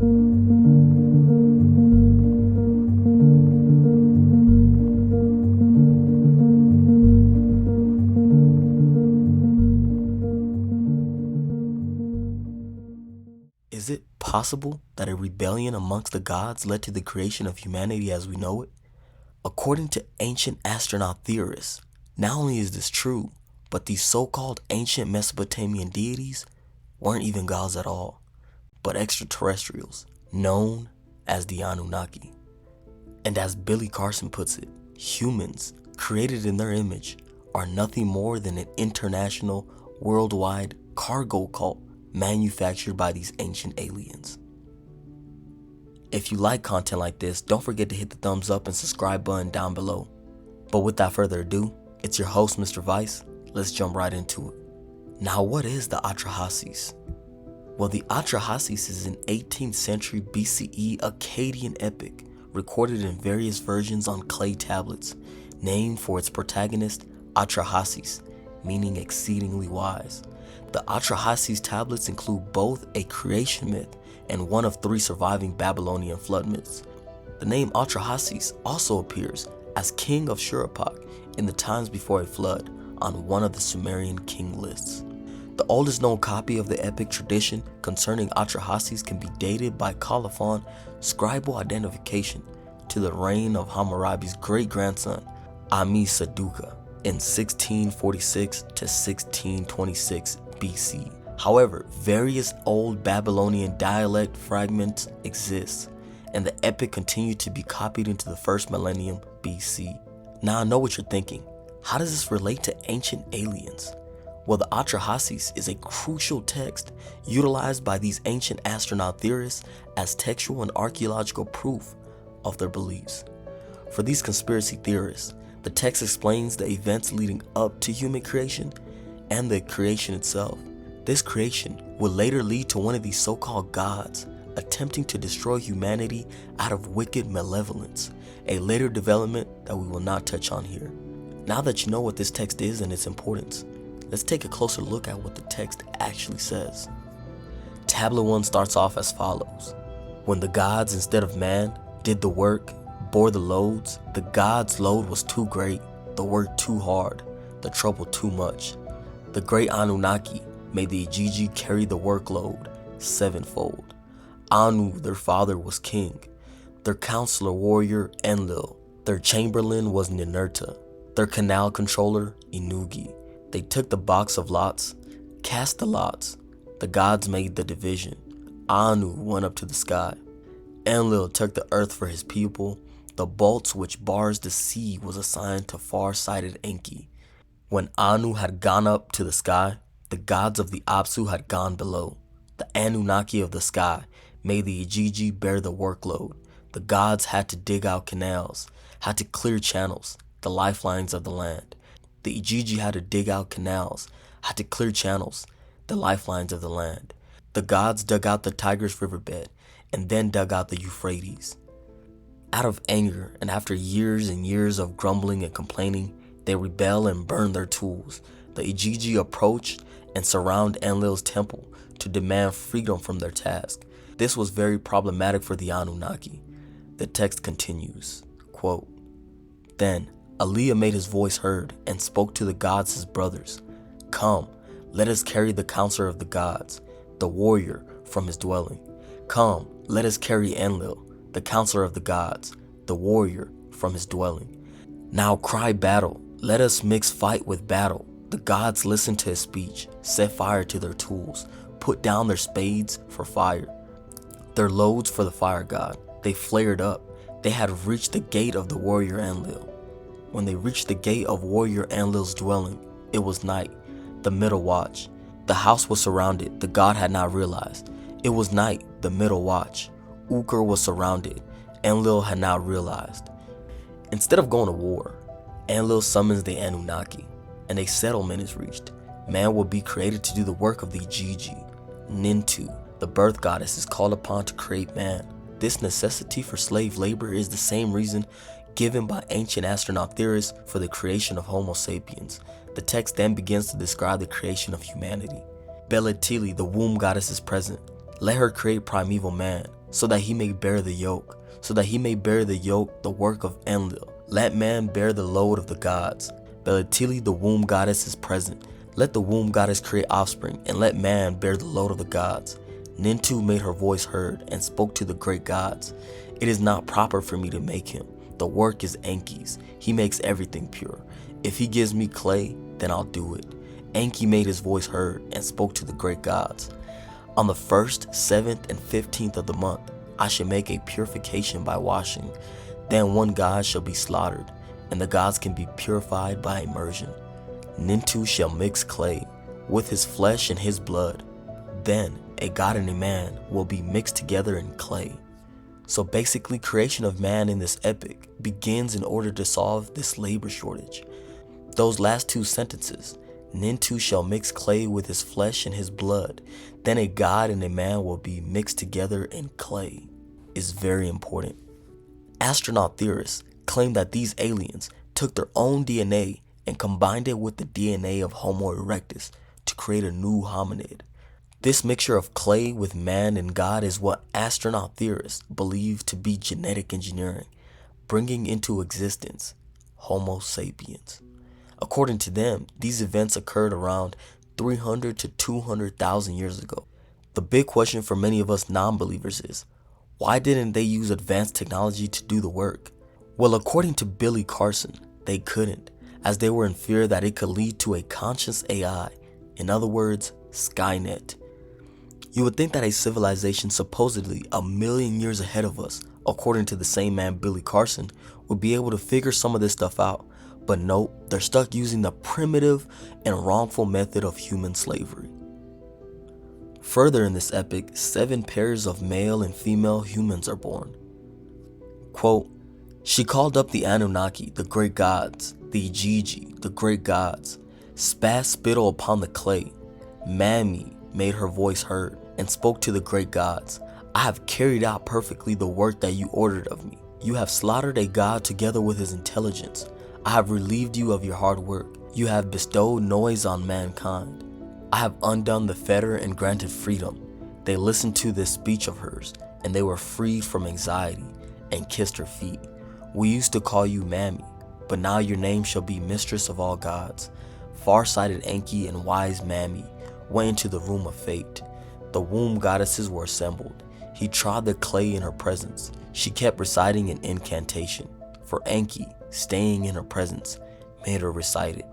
Is it possible that a rebellion amongst the gods led to the creation of humanity as we know it? According to ancient astronaut theorists, not only is this true, but these so-called ancient Mesopotamian deities weren't even gods at all, but extraterrestrials known as the Anunnaki. And as Billy Carson puts it, humans created in their image are nothing more than an international, worldwide cargo cult manufactured by these ancient aliens. If you like content like this, don't forget to hit the thumbs up and subscribe button down below. But without further ado, it's your host, Mr. Vice. Let's jump right into it. Now, what is the Atrahasis? Well, the Atrahasis is an 18th century BCE Akkadian epic recorded in various versions on clay tablets, named for its protagonist, Atrahasis, meaning exceedingly wise. The Atrahasis tablets include both a creation myth and one of three surviving Babylonian flood myths. The name Atrahasis also appears as king of Shuruppak in the times before a flood on one of the Sumerian king lists. The oldest known copy of the epic tradition concerning Atrahasis can be dated by colophon scribal identification to the reign of Hammurabi's great-grandson, Ammi-Saduqa, in 1646 to 1626 BC. However, various old Babylonian dialect fragments exist, and the epic continued to be copied into the first millennium BC. Now I know what you're thinking. How does this relate to ancient aliens? Well, the Atrahasis is a crucial text utilized by these ancient astronaut theorists as textual and archaeological proof of their beliefs. For these conspiracy theorists, the text explains the events leading up to human creation and the creation itself. This creation would later lead to one of these so-called gods attempting to destroy humanity out of wicked malevolence, a later development that we will not touch on here. Now that you know what this text is and its importance, let's take a closer look at what the text actually says. Tablet 1 starts off as follows. When the gods instead of man did the work, bore the loads, the gods' load was too great, the work too hard, the trouble too much. The great Anunnaki made the Igigi carry the workload sevenfold. Anu, their father, was king. Their counselor warrior, Enlil. Their chamberlain was Ninurta. Their canal controller, Inugi. They took the box of lots, cast the lots. The gods made the division. Anu went up to the sky. Enlil took the earth for his people. The bolts which bars the sea was assigned to far-sighted Enki. When Anu had gone up to the sky, the gods of the Apsu had gone below. The Anunnaki of the sky made the Igigi bear the workload. The gods had to dig out canals, had to clear channels, the lifelines of the land. The Igigi had to dig out canals, had to clear channels, the lifelines of the land. The gods dug out the Tigris riverbed and then dug out the Euphrates. Out of anger and after years and years of grumbling and complaining, they rebel and burn their tools. The Igigi approach and surround Enlil's temple to demand freedom from their task. This was very problematic for the Anunnaki. The text continues, quote, Then Aliyah made his voice heard and spoke to the gods his brothers. Come, let us carry the counselor of the gods, the warrior, from his dwelling. Come, let us carry Enlil, the counselor of the gods, the warrior, from his dwelling. Now cry battle, let us mix fight with battle. The gods listened to his speech, set fire to their tools, put down their spades for fire, their loads for the fire god. They flared up. They had reached the gate of the warrior Enlil. When they reached the gate of warrior Enlil's dwelling, it was night, the middle watch. The house was surrounded, the god had not realized. It was night, the middle watch. Ukur was surrounded, Enlil had not realized. Instead of going to war, Enlil summons the Anunnaki, and a settlement is reached. Man will be created to do the work of the Igigi. Nintu, the birth goddess, is called upon to create man. This necessity for slave labor is the same reason given by ancient astronaut theorists for the creation of Homo sapiens. The text then begins to describe the creation of humanity. Beletili, the womb goddess, is present. Let her create primeval man. so that he may bear the yoke, the work of Enlil. Let man bear the load of the gods. Belatili, the womb goddess, is present. Let the womb goddess create offspring, and let man bear the load of the gods. Nintu made her voice heard and spoke to the great gods. It is not proper for me to make him. The work is Enki's. He makes everything pure. If he gives me clay, then I'll do it. Enki made his voice heard and spoke to the great gods. On the 1st, 7th, and 15th of the month, I shall make a purification by washing. Then one god shall be slaughtered, and the gods can be purified by immersion. Nintu shall mix clay with his flesh and his blood. Then a god and a man will be mixed together in clay. So basically, creation of man in this epic begins in order to solve this labor shortage. Those last two sentences, Nintu shall mix clay with his flesh and his blood, then a god and a man will be mixed together in clay, is very important. Astronaut theorists claim that these aliens took their own DNA and combined it with the DNA of Homo erectus to create a new hominid. This mixture of clay with man and God is what astronaut theorists believe to be genetic engineering, bringing into existence Homo sapiens. According to them, these events occurred around 300 to 200,000 years ago. The big question for many of us non-believers is, why didn't they use advanced technology to do the work? Well, according to Billy Carson, they couldn't, as they were in fear that it could lead to a conscious AI, in other words, Skynet. You would think that a civilization supposedly a million years ahead of us, according to the same man Billy Carson, would be able to figure some of this stuff out, but nope, they're stuck using the primitive and wrongful method of human slavery. Further in this epic, 7 pairs of male and female humans are born. Quote, she called up the Anunnaki, the great gods, the Igigi, the great gods, spat spittle upon the clay. Mami made her voice heard and spoke to the great gods. I have carried out perfectly the work that you ordered of me. You have slaughtered a god together with his intelligence. I have relieved you of your hard work. You have bestowed noise on mankind. I have undone the fetter and granted freedom. They listened to this speech of hers, and they were freed from anxiety and kissed her feet. We used to call you Mami, but now your name shall be Mistress of all gods. Far-sighted Enki and wise Mami went into the room of fate. The womb goddesses were assembled. He trod the clay in her presence. She kept reciting an incantation, for Enki, staying in her presence, made her recite it.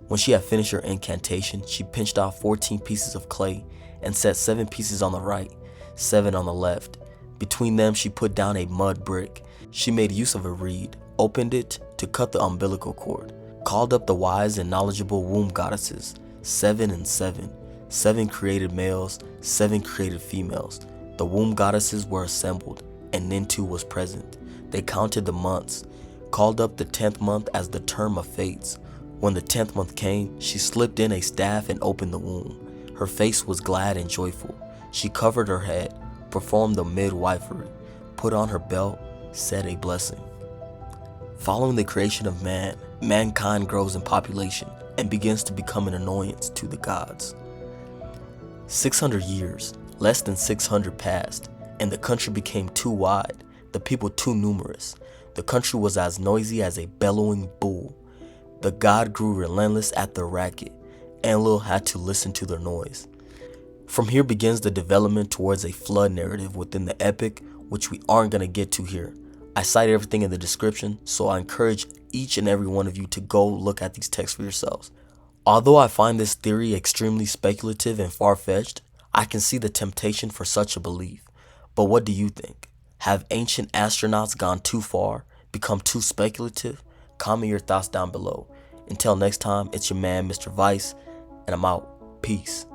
When she had finished her incantation, she pinched off 14 pieces of clay and set 7 pieces on the right, 7 on the left. Between them she put down a mud brick. She made use of a reed, opened it to cut the umbilical cord, called up the wise and knowledgeable womb goddesses, 7 and 7. 7 created males, 7 created females. The womb goddesses were assembled, and Nintu was present. They counted the months, called up the 10th month as the term of fates. When the 10th month came, she slipped in a staff and opened the womb. Her face was glad and joyful. She covered her head, performed the midwifery, put on her belt, said a blessing. Following the creation of man, mankind grows in population and begins to become an annoyance to the gods. 600 years, less than 600 passed, and the country became too wide, the people too numerous. The country was as noisy as a bellowing bull. The god grew relentless at their racket. Enlil had to listen to their noise. From here begins the development towards a flood narrative within the epic, which we aren't going to get to here. I cited everything in the description, so I encourage each and every one of you to go look at these texts for yourselves. Although I find this theory extremely speculative and far-fetched, I can see the temptation for such a belief. But what do you think? Have ancient astronauts gone too far, become too speculative? Comment your thoughts down below. Until next time, it's your man, Mr. Vice, and I'm out. Peace.